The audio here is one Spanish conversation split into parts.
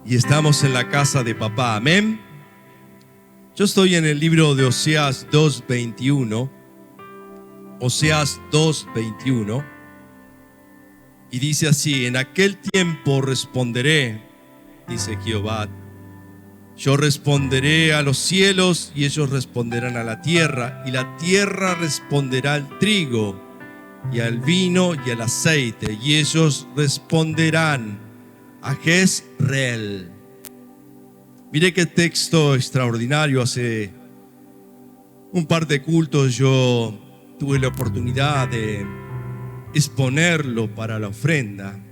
y estamos en la casa de papá. Amén. Yo estoy en el libro de Oseas 2:21. Oseas 2:21. Y dice así: en aquel tiempo responderé, dice Jehová. Yo responderé a los cielos y ellos responderán a la tierra, y la tierra responderá al trigo y al vino y al aceite, y ellos responderán a Jezreel. Mire qué texto extraordinario. Hace un par de cultos yo tuve la oportunidad de exponerlo para la ofrenda,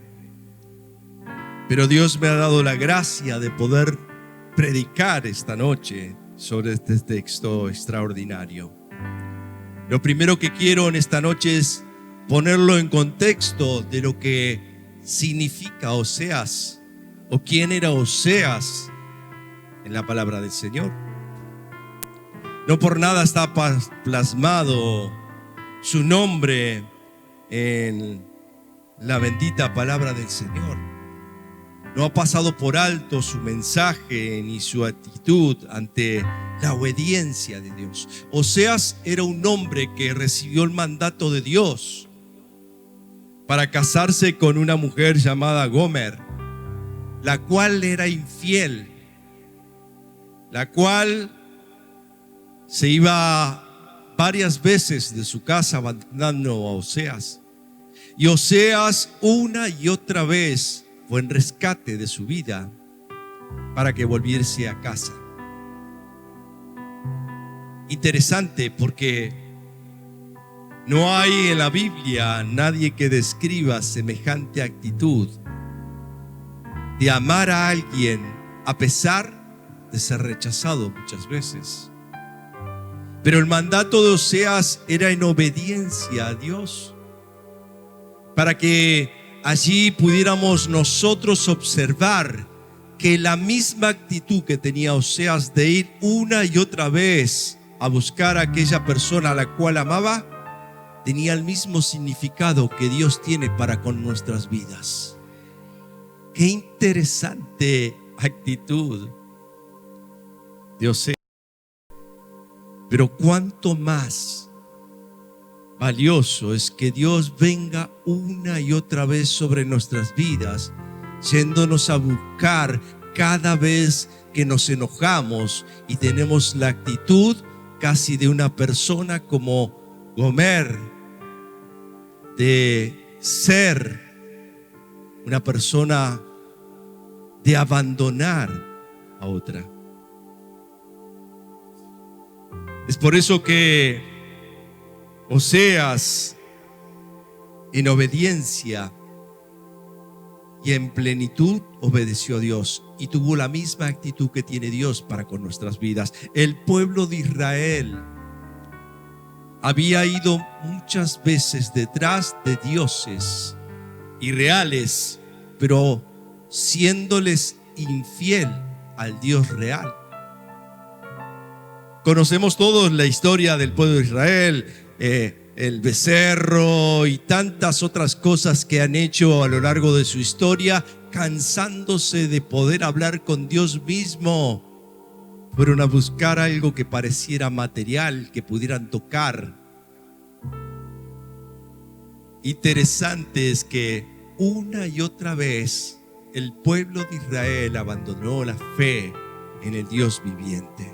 pero Dios me ha dado la gracia de poder predicar esta noche sobre este texto extraordinario. Lo primero que quiero en esta noche es ponerlo en contexto de lo que significa Oseas, o quién era Oseas en la palabra del Señor. No por nada está plasmado su nombre en la bendita palabra del Señor. No ha pasado por alto su mensaje ni su actitud ante la obediencia de Dios. Oseas era un hombre que recibió el mandato de Dios para casarse con una mujer llamada Gomer, la cual era infiel, la cual se iba varias veces de su casa abandonando a Oseas. Y Oseas una y otra vez fue en rescate de su vida para que volviese a casa. Interesante, porque no hay en la Biblia nadie que describa semejante actitud de amar a alguien a pesar de ser rechazado muchas veces. Pero el mandato de Oseas era en obediencia a Dios, para que allí pudiéramos nosotros observar que la misma actitud que tenía Oseas de ir una y otra vez a buscar a aquella persona a la cual amaba, tenía el mismo significado que Dios tiene para con nuestras vidas. Qué interesante actitud de Oseas. Pero cuánto más valioso es que Dios venga una y otra vez sobre nuestras vidas, yéndonos a buscar cada vez que nos enojamos y tenemos la actitud casi de una persona como Gomer, de ser una persona de abandonar a otra. Es por eso que Oseas, en obediencia y en plenitud, obedeció a Dios y tuvo la misma actitud que tiene Dios para con nuestras vidas. El pueblo de Israel había ido muchas veces detrás de dioses irreales, pero siéndoles infiel al Dios real. Conocemos todos la historia del pueblo de Israel, el becerro y tantas otras cosas que han hecho a lo largo de su historia, cansándose de poder hablar con Dios mismo. Fueron a buscar algo que pareciera material, que pudieran tocar. Interesante es que una y otra vez el pueblo de Israel abandonó la fe en el Dios viviente.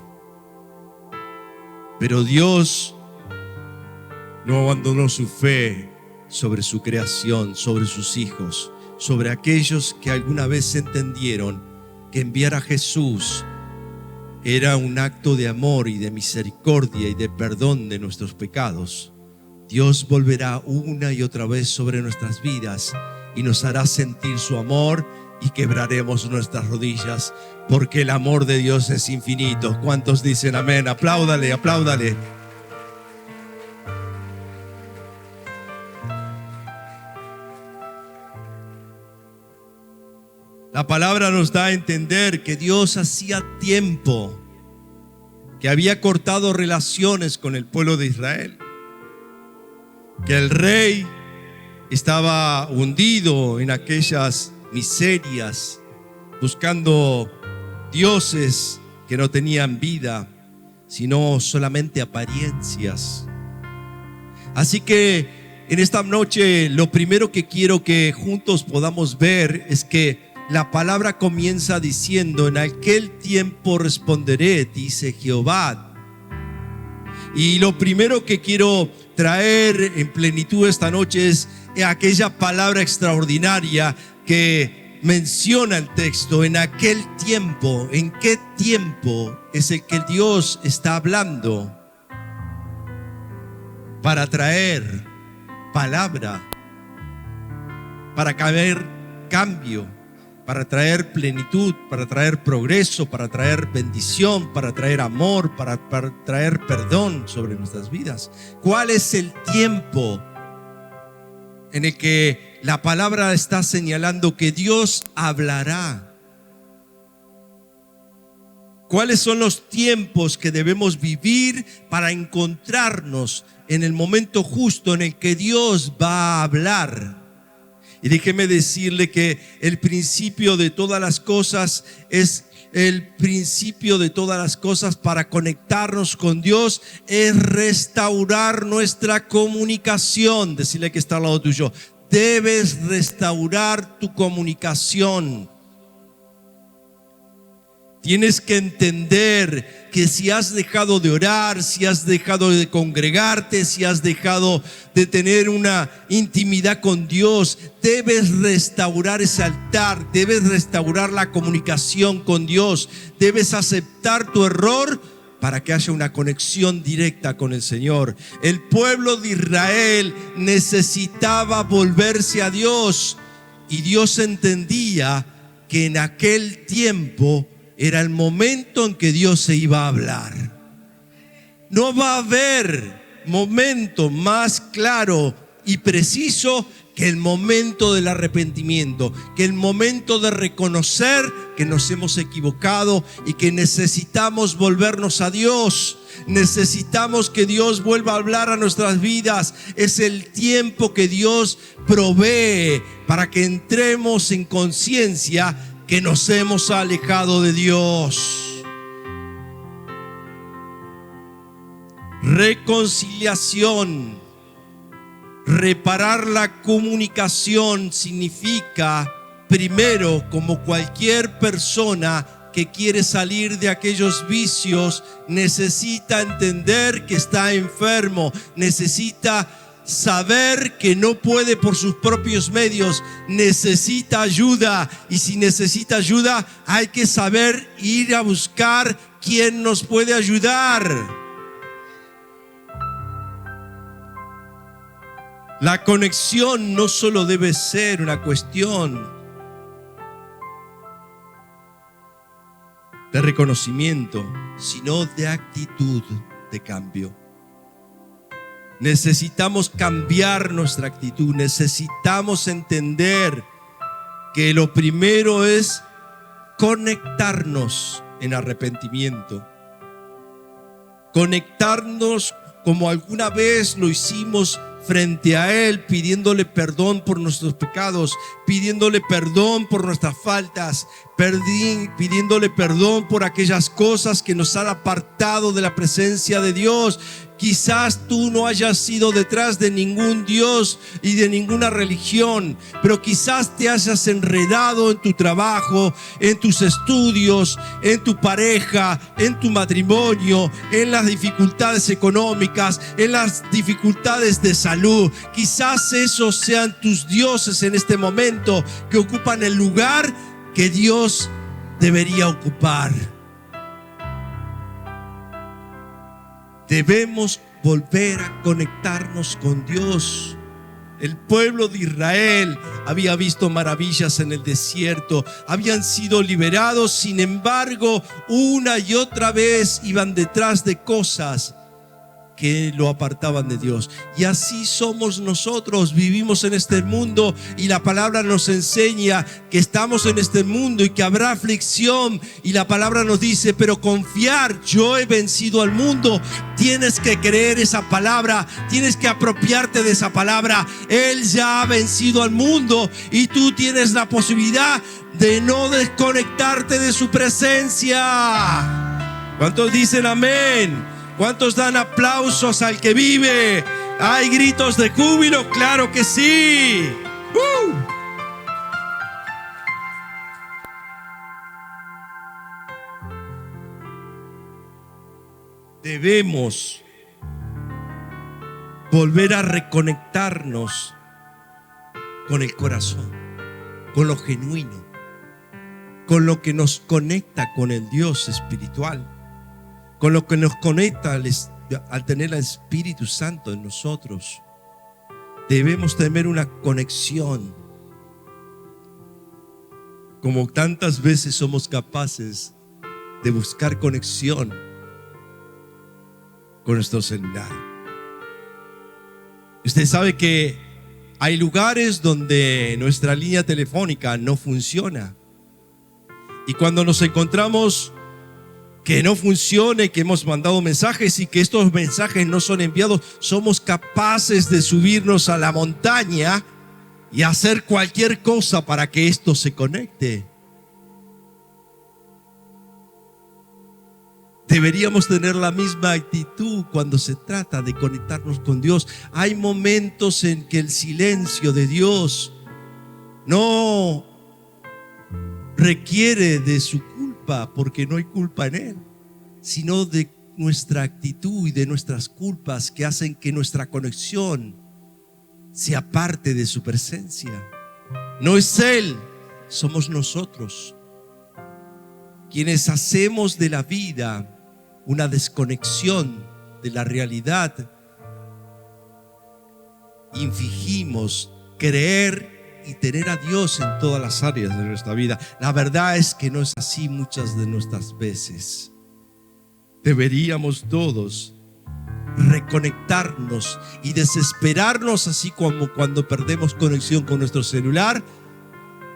Pero Dios no abandonó su fe sobre su creación, sobre sus hijos, sobre aquellos que alguna vez entendieron que enviar a Jesús era un acto de amor y de misericordia y de perdón de nuestros pecados. Dios volverá una y otra vez sobre nuestras vidas y nos hará sentir su amor, y quebraremos nuestras rodillas, porque el amor de Dios es infinito. ¿Cuántos dicen amén? Apláudale, apláudale. La palabra nos da a entender que Dios hacía tiempo que había cortado relaciones con el pueblo de Israel, que el rey estaba hundido en aquellas miserias buscando dioses que no tenían vida, sino solamente apariencias. Así que en esta noche lo primero que quiero que juntos podamos ver es que la palabra comienza diciendo: en aquel tiempo responderé, dice Jehová. Y lo primero que quiero traer en plenitud esta noche es aquella palabra extraordinaria que menciona el texto: en aquel tiempo. ¿En qué tiempo es el que Dios está hablando? Para traer palabra, para traer cambio, para traer plenitud, para traer progreso, para traer bendición, para traer amor, para traer perdón sobre nuestras vidas. ¿Cuál es el tiempo en el que la palabra está señalando que Dios hablará? ¿Cuáles son los tiempos que debemos vivir para encontrarnos en el momento justo en el que Dios va a hablar? Y déjeme decirle que el principio de todas las cosas es el principio de todas las cosas para conectarnos con Dios, es restaurar nuestra comunicación. Decirle que está al lado tuyo: debes restaurar tu comunicación. Tienes que entender que si has dejado de orar, si has dejado de congregarte, si has dejado de tener una intimidad con Dios, debes restaurar ese altar, debes restaurar la comunicación con Dios, debes aceptar tu error para que haya una conexión directa con el Señor. El pueblo de Israel necesitaba volverse a Dios, y Dios entendía que en aquel tiempo era el momento en que Dios se iba a hablar. No va a haber momento más claro y preciso que el momento del arrepentimiento, que el momento de reconocer que nos hemos equivocado y que necesitamos volvernos a Dios. Necesitamos que Dios vuelva a hablar a nuestras vidas. Es el tiempo que Dios provee para que entremos en conciencia que nos hemos alejado de Dios. Reconciliación, reparar la comunicación significa, primero, como cualquier persona que quiere salir de aquellos vicios, necesita entender que está enfermo, necesita saber que no puede por sus propios medios, necesita ayuda, y si necesita ayuda hay que saber ir a buscar quién nos puede ayudar. La conexión no solo debe ser una cuestión de reconocimiento, sino de actitud de cambio. Necesitamos cambiar nuestra actitud, necesitamos entender que lo primero es conectarnos en arrepentimiento. Conectarnos como alguna vez lo hicimos frente a Él, pidiéndole perdón por nuestros pecados, pidiéndole perdón por nuestras faltas, pidiéndole perdón por aquellas cosas que nos han apartado de la presencia de Dios. Quizás tú no hayas sido detrás de ningún Dios y de ninguna religión, pero quizás te hayas enredado en tu trabajo, en tus estudios, en tu pareja, en tu matrimonio, en las dificultades económicas, en las dificultades de salud. Quizás esos sean tus dioses en este momento, que ocupan el lugar que Dios debería ocupar. Debemos volver a conectarnos con Dios. El pueblo de Israel había visto maravillas en el desierto, habían sido liberados, sin embargo, una y otra vez iban detrás de cosas que lo apartaban de Dios. Y así somos nosotros, vivimos en este mundo y la palabra nos enseña que estamos en este mundo y que habrá aflicción, y la palabra nos dice, pero confiar, yo he vencido al mundo. Tienes que creer esa palabra, tienes que apropiarte de esa palabra. Él ya ha vencido al mundo y tú tienes la posibilidad de no desconectarte de su presencia. ¿Cuántos dicen amén? ¿Cuántos dan aplausos al que vive? ¿Hay gritos de júbilo? ¡Claro que sí! Debemos volver a reconectarnos con el corazón, con lo genuino, con lo que nos conecta con el Dios espiritual, con lo que nos conecta al tener al Espíritu Santo en nosotros. Debemos tener una conexión. Como tantas veces somos capaces de buscar conexión con nuestro celular. Usted sabe que hay lugares donde nuestra línea telefónica no funciona. Y cuando nos encontramos que no funcione, que hemos mandado mensajes y que estos mensajes no son enviados, somos capaces de subirnos a la montaña y hacer cualquier cosa para que esto se conecte. Deberíamos tener la misma actitud cuando se trata de conectarnos con Dios. Hay momentos en que el silencio de Dios no requiere de su culpa, porque no hay culpa en Él, sino de nuestra actitud y de nuestras culpas que hacen que nuestra conexión sea parte de su presencia. No es Él, somos nosotros quienes hacemos de la vida una desconexión de la realidad y fingimos creer y tener a Dios en todas las áreas de nuestra vida. La verdad es que no es así muchas de nuestras veces. Deberíamos todos reconectarnos y desesperarnos, así como cuando perdemos conexión con nuestro celular,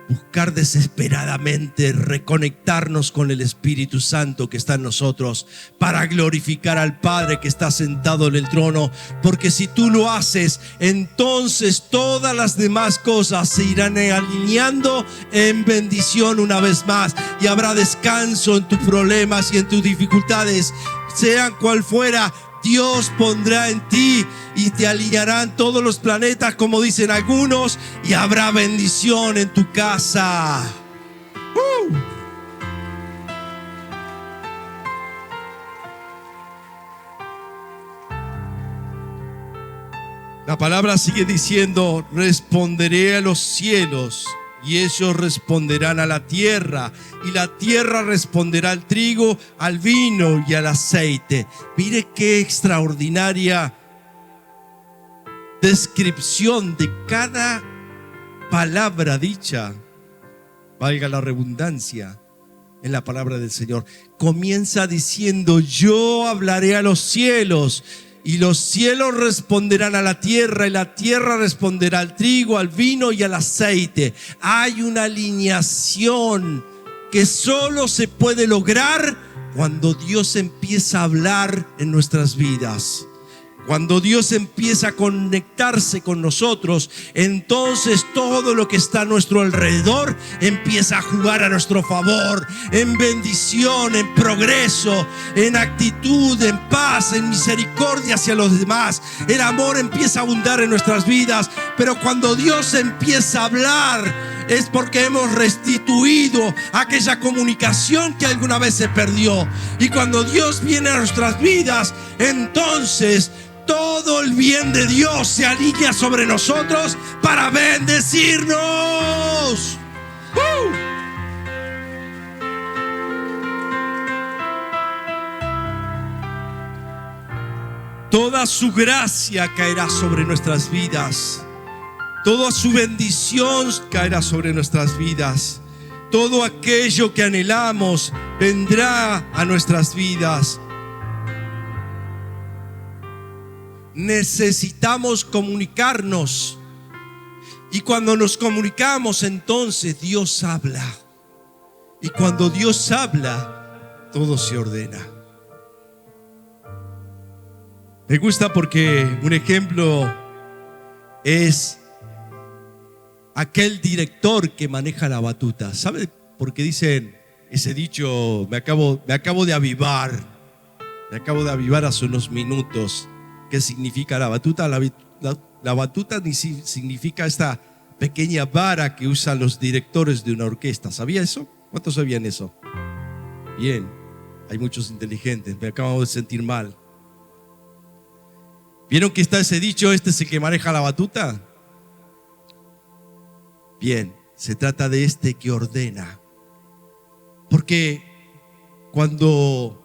buscar desesperadamente reconectarnos con el Espíritu Santo que está en nosotros para glorificar al Padre que está sentado en el trono. Porque si tú lo haces, entonces todas las demás cosas se irán alineando en bendición una vez más, y habrá descanso en tus problemas y en tus dificultades, sean cual fuera. Dios pondrá en ti y te alinearán todos los planetas, como dicen algunos, y habrá bendición en tu casa. La palabra sigue diciendo: responderé a los cielos y ellos responderán a la tierra, y la tierra responderá al trigo, al vino y al aceite. Mire qué extraordinaria descripción de cada palabra dicha, valga la redundancia, en la palabra del Señor. Comienza diciendo: yo hablaré a los cielos, y los cielos responderán a la tierra, y la tierra responderá al trigo, al vino y al aceite. Hay una alineación que solo se puede lograr cuando Dios empieza a hablar en nuestras vidas. Cuando Dios empieza a conectarse con nosotros, entonces todo lo que está a nuestro alrededor empieza a jugar a nuestro favor, en bendición, en progreso, en actitud, en paz, en misericordia hacia los demás. El amor empieza a abundar en nuestras vidas. Pero cuando Dios empieza a hablar, es porque hemos restituido aquella comunicación que alguna vez se perdió. Y cuando Dios viene a nuestras vidas, entonces todo el bien de Dios se alinea sobre nosotros para bendecirnos. Toda su gracia caerá sobre nuestras vidas. Toda su bendición caerá sobre nuestras vidas. Todo aquello que anhelamos vendrá a nuestras vidas. necesitamos comunicarnos. Y cuando nos comunicamos, entonces Dios habla. Y cuando Dios habla, todo se ordena. Me gusta porque un ejemplo es aquel director que maneja la batuta. ¿Sabe por qué dicen ese dicho? Me acabo de avivar. Me acabo de avivar hace unos minutos. ¿Qué significa la batuta? La batuta significa esta pequeña vara que usan los directores de una orquesta. ¿Sabía eso? ¿Cuántos sabían eso? Bien, hay muchos inteligentes. Me acabo de sentir mal. ¿Vieron que está ese dicho? Este es el que maneja la batuta. Bien, se trata de este que ordena. Porque cuando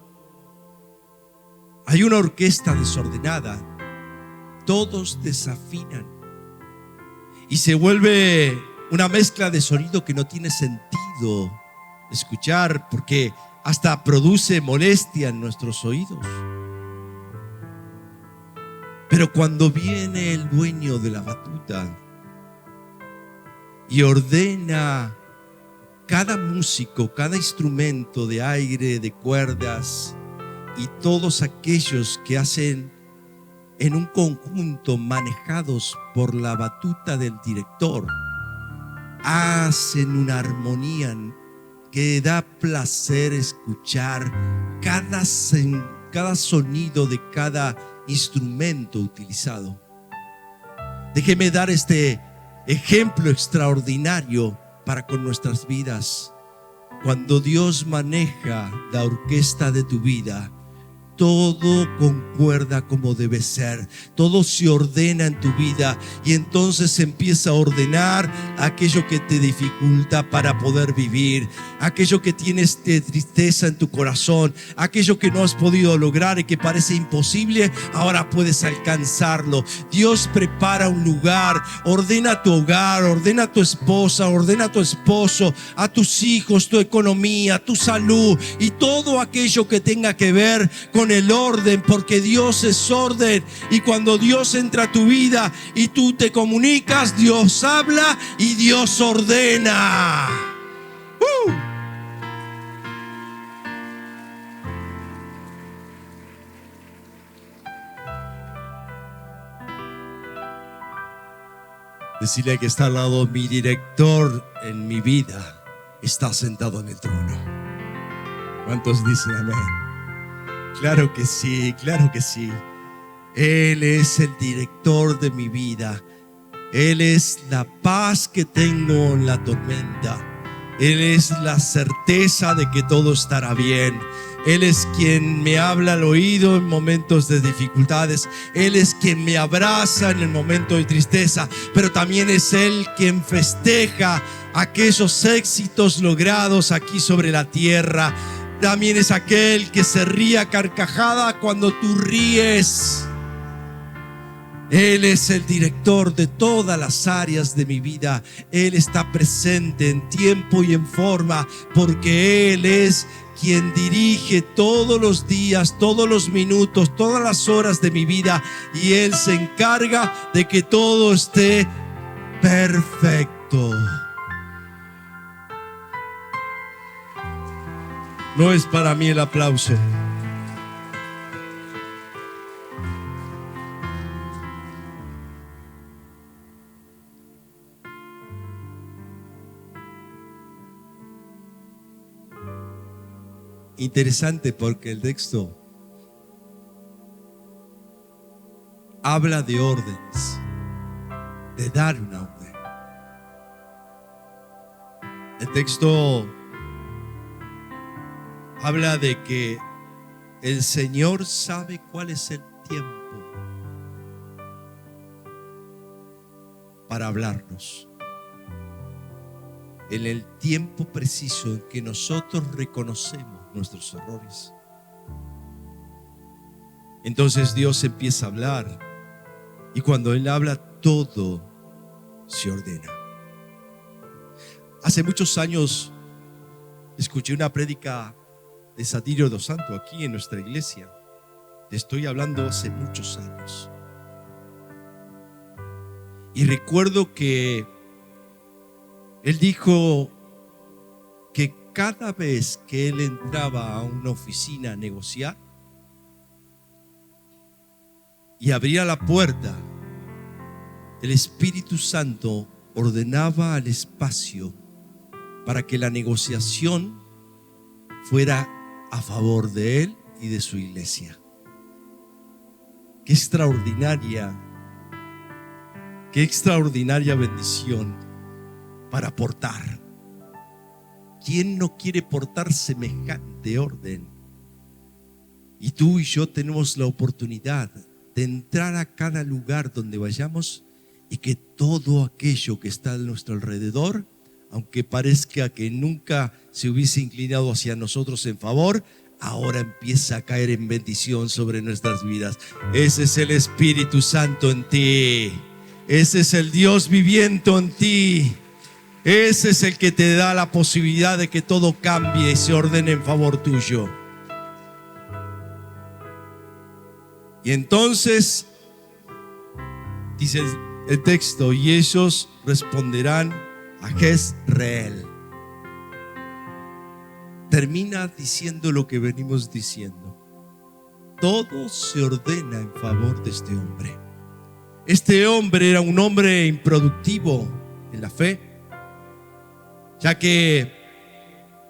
hay una orquesta desordenada, todos desafinan y se vuelve una mezcla de sonido que no tiene sentido escuchar, porque hasta produce molestia en nuestros oídos. Pero cuando viene el dueño de la batuta y ordena cada músico, cada instrumento de aire, de cuerdas y todos aquellos que hacen en un conjunto manejados por la batuta del director, hacen una armonía que da placer escuchar cada sonido de cada instrumento utilizado. Déjeme dar este ejemplo extraordinario para con nuestras vidas. Cuando Dios maneja la orquesta de tu vida, todo concuerda como debe ser, todo se ordena en tu vida, y entonces empieza a ordenar aquello que te dificulta para poder vivir, aquello que tienes de tristeza en tu corazón, aquello que no has podido lograr y que parece imposible, ahora puedes alcanzarlo. Dios prepara un lugar, ordena tu hogar, ordena a tu esposa, ordena a tu esposo, a tus hijos, tu economía, tu salud y todo aquello que tenga que ver con el orden, porque Dios es orden. Y cuando Dios entra a tu vida y tú te comunicas, Dios habla y Dios ordena. Decirle que está al lado: mi director en mi vida está sentado en el trono. ¿Cuántos dicen amén? Claro que sí, claro que sí. Él es el director de mi vida. Él es la paz que tengo en la tormenta. Él es la certeza de que todo estará bien. Él es quien me habla al oído en momentos de dificultades. Él es quien me abraza en el momento de tristeza. Pero también es Él quien festeja aquellos éxitos logrados aquí sobre la tierra. También es aquel que se ríe a carcajada cuando tú ríes. Él es el director de todas las áreas de mi vida. Él está presente en tiempo y en forma, porque Él es quien dirige todos los días, todos los minutos, todas las horas de mi vida, y Él se encarga de que todo esté perfecto. No es para mí el aplauso. Interesante, porque el texto habla de órdenes, de dar una orden. El texto habla de que el Señor sabe cuál es el tiempo para hablarnos. En el tiempo preciso en que nosotros reconocemos nuestros errores, entonces Dios empieza a hablar, y cuando Él habla, todo se ordena. Hace muchos años escuché una prédica de Satirio dos Santos aquí en nuestra iglesia. Te estoy hablando hace muchos años. Y recuerdo que él dijo que cada vez que él entraba a una oficina a negociar y abría la puerta, el Espíritu Santo ordenaba al espacio para que la negociación fuera a favor de él y de su iglesia. Qué extraordinaria bendición para portar. ¿Quién no quiere portar semejante orden? Y tú y yo tenemos la oportunidad de entrar a cada lugar donde vayamos y que todo aquello que está a nuestro alrededor, aunque parezca que nunca se hubiese inclinado hacia nosotros en favor, ahora empieza a caer en bendición sobre nuestras vidas. Ese es el Espíritu Santo en ti. Ese es el Dios viviente en ti. Ese es el que te da la posibilidad de que todo cambie y se ordene en favor tuyo. Y entonces dice el texto: y ellos responderán a Jezreel. Termina diciendo lo que venimos diciendo. Todo se ordena en favor de este hombre. Este hombre era un hombre improductivo en la fe, ya que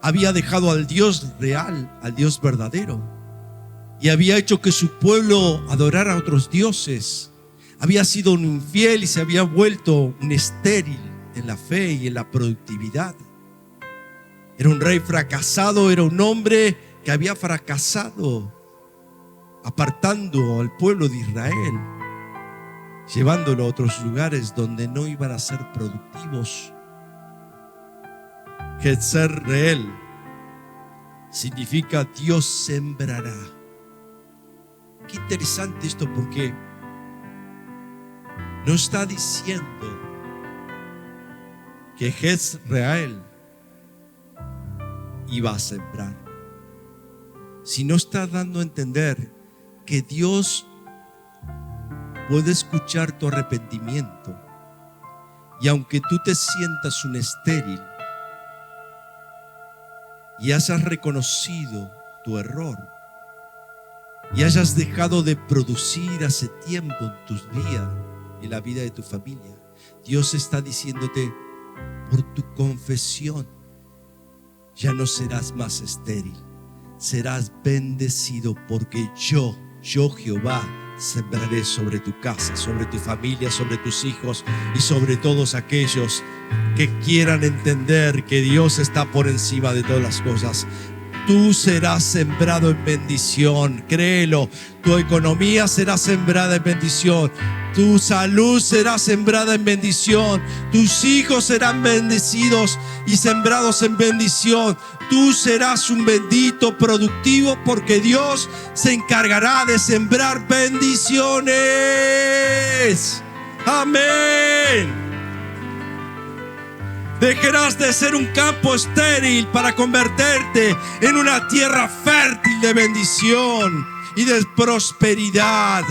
había dejado al Dios real, al Dios verdadero, y había hecho que su pueblo adorara a otros dioses. Había sido un infiel y se había vuelto un estéril en la fe y en la productividad. Era un rey fracasado, era un hombre que había fracasado, apartando al pueblo de Israel, llevándolo a otros lugares donde no iban a ser productivos. Jezreel significa Dios sembrará. Qué interesante esto, porque no está diciendo que Jezreel iba a sembrar, sino está dando a entender que Dios puede escuchar tu arrepentimiento, y aunque tú te sientas un estéril y hayas reconocido tu error y hayas dejado de producir hace tiempo en tus vidas y en la vida de tu familia, Dios está diciéndote: por tu confesión ya no serás más estéril, serás bendecido, porque yo Jehová sembraré sobre tu casa, sobre tu familia, sobre tus hijos y sobre todos aquellos que quieran entender que Dios está por encima de todas las cosas. Tú serás sembrado en bendición, créelo. Tu economía será sembrada en bendición. Tu salud será sembrada en bendición. Tus hijos serán bendecidos y sembrados en bendición. Tú serás un bendito productivo, porque Dios se encargará de sembrar bendiciones. Amén. Dejarás de ser un campo estéril para convertirte en una tierra fértil de bendición y de prosperidad.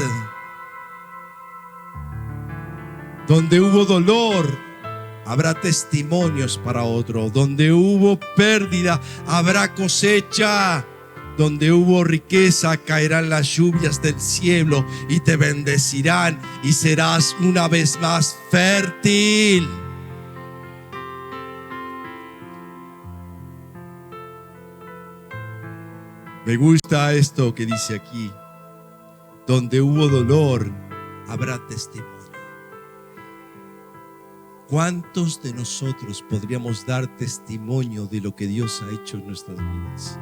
Donde hubo dolor, habrá testimonios para otro. Donde hubo pérdida, habrá cosecha. Donde hubo riqueza, caerán las lluvias del cielo y te bendecirán, y serás una vez más fértil. Me gusta esto que dice aquí: donde hubo dolor, habrá testimonio. ¿Cuántos de nosotros podríamos dar testimonio de lo que Dios ha hecho en nuestras vidas?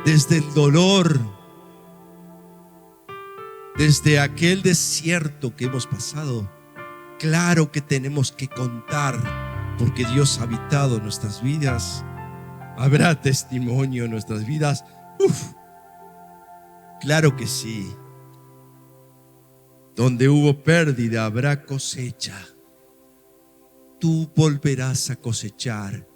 Desde el dolor, desde aquel desierto que hemos pasado, claro que tenemos que contar, porque Dios ha habitado en nuestras vidas. ¿Habrá testimonio en nuestras vidas? Claro que sí. Donde hubo pérdida, habrá cosecha. Tú volverás a cosechar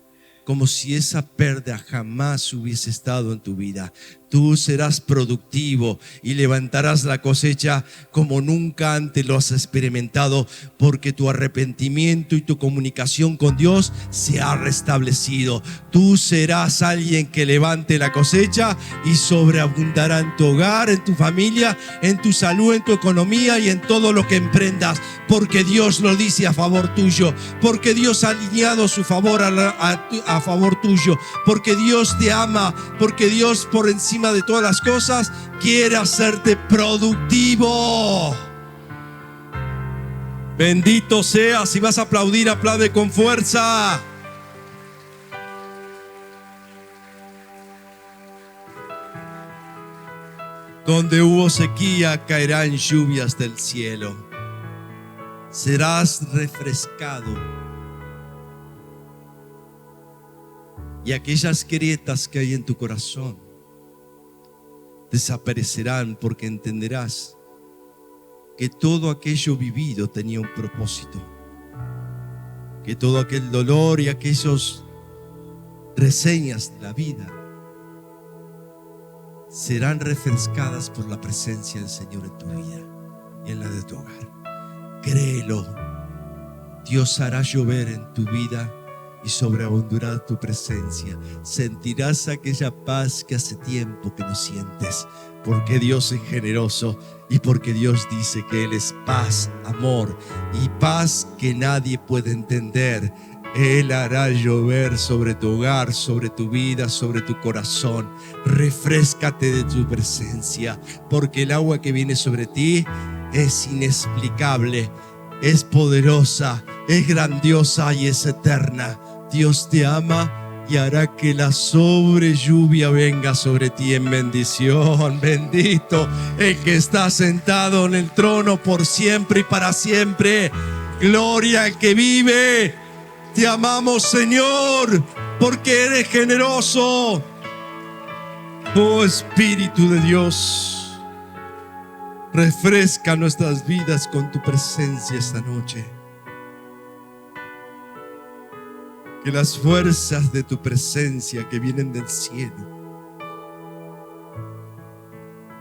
como si esa pérdida jamás hubiese estado en tu vida. Tú serás productivo y levantarás la cosecha como nunca antes lo has experimentado, porque tu arrepentimiento y tu comunicación con Dios se ha restablecido. Tú serás alguien que levante la cosecha y sobreabundará en tu hogar, en tu familia, en tu salud, en tu economía y en todo lo que emprendas, porque Dios lo dice a favor tuyo, porque Dios ha alineado su favor a favor tuyo, porque Dios te ama, porque Dios por encima de todas las cosas quiere hacerte productivo. Bendito sea. Si vas a aplaudir, aplaude con fuerza. Donde hubo sequía, caerán lluvias del cielo. Serás refrescado. Y aquellas grietas que hay en tu corazón desaparecerán, porque entenderás que todo aquello vivido tenía un propósito, que todo aquel dolor y aquellas reseñas de la vida serán refrescadas por la presencia del Señor en tu vida y en la de tu hogar. Créelo. Dios hará llover en tu vida y sobreabundará tu presencia. Sentirás aquella paz que hace tiempo que no sientes, porque Dios es generoso y porque Dios dice que Él es paz, amor y paz que nadie puede entender. Él hará llover sobre tu hogar, sobre tu vida, sobre tu corazón. Refréscate de tu presencia, porque el agua que viene sobre ti es inexplicable, es poderosa, es grandiosa y es eterna. Dios te ama y hará que la sobrelluvia venga sobre ti en bendición. Bendito el que está sentado en el trono por siempre y para siempre. Gloria al que vive. Te amamos, Señor, porque eres generoso. Oh Espíritu de Dios, refresca nuestras vidas con tu presencia esta noche. Que las fuerzas de tu presencia que vienen del cielo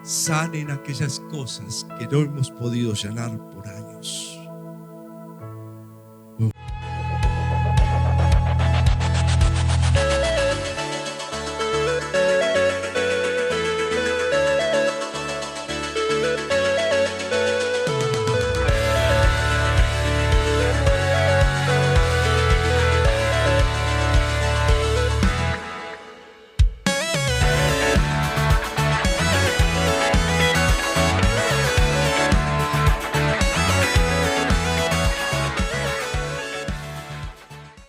sanen aquellas cosas que no hemos podido llenar por años.